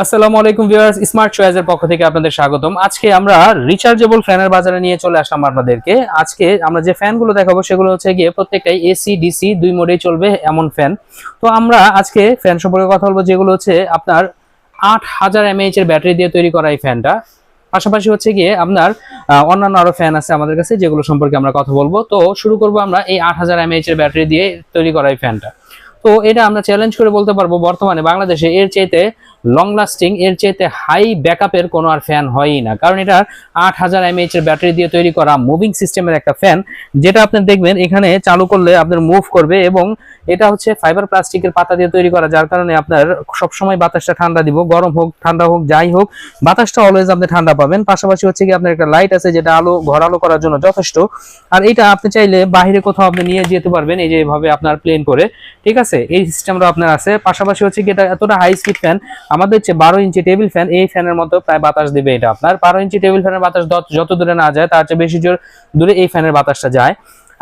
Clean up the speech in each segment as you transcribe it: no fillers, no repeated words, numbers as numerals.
আসসালামু আলাইকুম viewers, smart choice এর পক্ষ থেকে আপনাদের স্বাগতম। আজকে আমরা রিচার্জেবল ফ্যানের বাজারে নিয়ে চলে আসলাম আপনাদেরকে। আজকে আমরা যে ফ্যানগুলো দেখাবো সেগুলো হচ্ছে গিয়ে প্রত্যেকটাই এসি ডিসি দুই মোডেই চলবে এমন ফ্যান। তো আমরা আজকে ফ্যান সম্পর্কে কথা বলবো, যেগুলো হচ্ছে আপনার 8000 mAh এর ব্যাটারি দিয়ে তৈরি করা এই ফ্যানটা। পাশাপাশি হচ্ছে গিয়ে আপনার অন্যান্য আরো ফ্যান আছে আমাদের কাছে, যেগুলো সম্পর্কে আমরা কথা বলবো। তো শুরু করবো আমরা এই 8000 mAh এর ব্যাটারি দিয়ে তৈরি করা এই ফ্যানটা। তো এটা আমরা চ্যালেঞ্জ করে বলতে পারবো, বর্তমানে বাংলাদেশে এর চাইতে লং লাস্টিং, এর চাইতে হাই ব্যাকআপের কোনো আর ফ্যান হয়ই না। কারণ এটা 8000 mAh এর ব্যাটারি দিয়ে তৈরি করা মুভিং সিস্টেমের একটা ফ্যান, যেটা আপনি দেখবেন এখানে চালু করলে আপনার মুভ করবে। এবং এটা হচ্ছে ফাইবার প্লাস্টিকের পাতা দিয়ে তৈরি করা, যার কারণে আপনার সবসময় বাতাসটা ঠান্ডা দিব, গরম হোক ঠান্ডা হোক যাই হোক বাতাসটা অলওয়েজ আপনি ঠান্ডা পাবেন। পাশাপাশি হচ্ছে কি আপনার একটা লাইট আছে, যেটা আলো ঘর আলো করার জন্য যথেষ্ট। আর এটা আপনি চাইলে বাইরে কোথাও আপনি নিয়ে যেতে পারবেন, এই যে এভাবে আপনার প্লেন করে, ঠিক আছে, এই সিস্টেমটা আপনার আছে। পাশাপাশি হচ্ছে কি এটা এতটা হাই স্পিড ফ্যান, আমাদের যে 12 ইঞ্চি টেবিল ফ্যান, এই ফ্যানের মতো প্রায় বাতাস দিবে এটা আপনার। 12 ইঞ্চি টেবিল ফ্যানের বাতাস যত দূরে না যায়, তার চেয়ে বেশি দূরে এই ফ্যানের বাতাসটা যায়।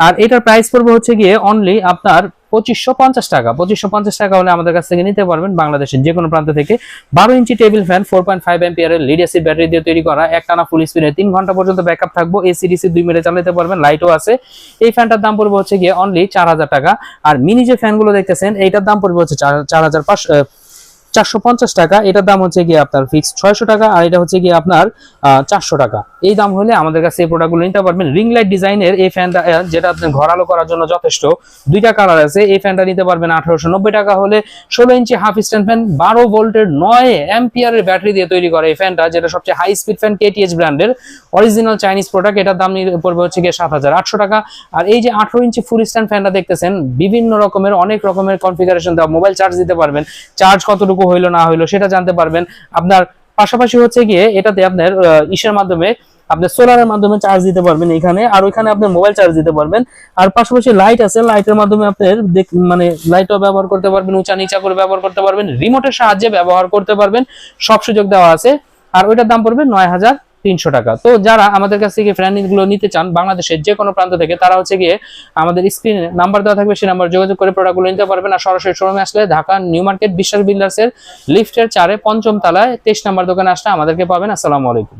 আর এটার প্রাইস পড়বে হচ্ছে গিয়ে অনলি আপনার 2550 টাকা। 2550 টাকা হলে আমাদের কাছ থেকে নিতে পারবেন বাংলাদেশের যে কোনো প্রান্ত থেকে। 12 ইঞ্চি টেবিল ফ্যান 4.5 অ্যাম্পিয়ারের লিড অ্যাসিড ব্যাটারি দিয়ে তৈরি করা, একটানা ফুল স্পিডে 3 ঘন্টা পর্যন্ত ব্যাকআপ থাকবো, এসি ডিসি দুই মিনিটে চালাতে পারবেন, লাইটও আছে। এই ফ্যানটার দাম পড়বে হচ্ছে গিয়ে অনলি 4000 টাকা। আর মিনি যে ফ্যানগুলো দেখতেছেন, এইটার দাম পড়বে হচ্ছে 450 টাকা। এটার দাম হচ্ছে গিয়ে আপনার ফিক্স 600 টাকা, আর এটা হচ্ছে গিয়ে আপনার 400 টাকা। এই দাম হলে আমাদের কাছে এই প্রোডাক্টগুলো নিতে পারবেন। রিং লাইট ডিজাইনের এই ফ্যানটা, যেটা আপনার ঘর আলো করার জন্য যথেষ্ট, দুইটা কালার আছে। এই ফ্যানটা নিতে পারবেন 1890 টাকা হলে। 16 ইঞ্চি হাফ স্ট্যান্ড ফ্যান, 12 ভোল্টের 9 অ্যাম্পিয়ারের ব্যাটারি দিয়ে তৈরি করা এই ফ্যানটা, যেটা সবচেয়ে হাই স্পিড ফ্যান, কেটিএইচ ব্র্যান্ডের অরিজিনাল চাইনিজ প্রোডাক্ট। এটার দাম পড়বে হচ্ছে গিয়ে 7800 টাকা। আর এই যে 18 ইঞ্চি ফুল স্ট্যান্ড ফ্যানটা দেখতেছেন, বিভিন্ন রকমের অনেক রকমের কনফিগারেশন দেওয়া, মোবাইল চার্জ দিতে পারবেন, চার্জ কতটুকু হইলো না হইলো সেটা জানতে পারবেন আপনার। পাশাপাশি হচ্ছে গিয়ে এটাতে আপনার ইসের মাধ্যমে, আপনার সোলারের মাধ্যমে চার্জ দিতে পারবেন এখানে, আর ওইখানে আপনার মোবাইল চার্জ দিতে পারবেন। আর পাশাপাশি লাইট আছে, লাইটের মাধ্যমে আপনার মানে লাইটও ব্যবহার করতে পারবেন, উঁচা নিচা করে ব্যবহার করতে পারবেন, রিমোটের সাহায্যে ব্যবহার করতে পারবেন, সব সুযোগ দেওয়া আছে। আর ওইটার দাম পড়বে 9300 টাকা। তো যারা আমাদের কাছ থেকে ফ্যানগুলো নিতে চান বাংলাদেশের যে কোনো প্রান্ত থেকে, তারা হচ্ছে গিয়ে আমাদের স্ক্রিনে নাম্বার দেওয়া থাকবে, সেই নাম্বার যোগাযোগ করে প্রোডাক্টগুলো নিতে পারবেন। আর সরাসরি শোরুমে আসলে ঢাকা নিউ মার্কেট বিশ্বাস বিল্ডার্সের লিফটের 4 পঞ্চম তলায় 23 নাম্বার দোকানে আসলে আমাদেরকে পাবেন। আসসালামু আলাইকুম।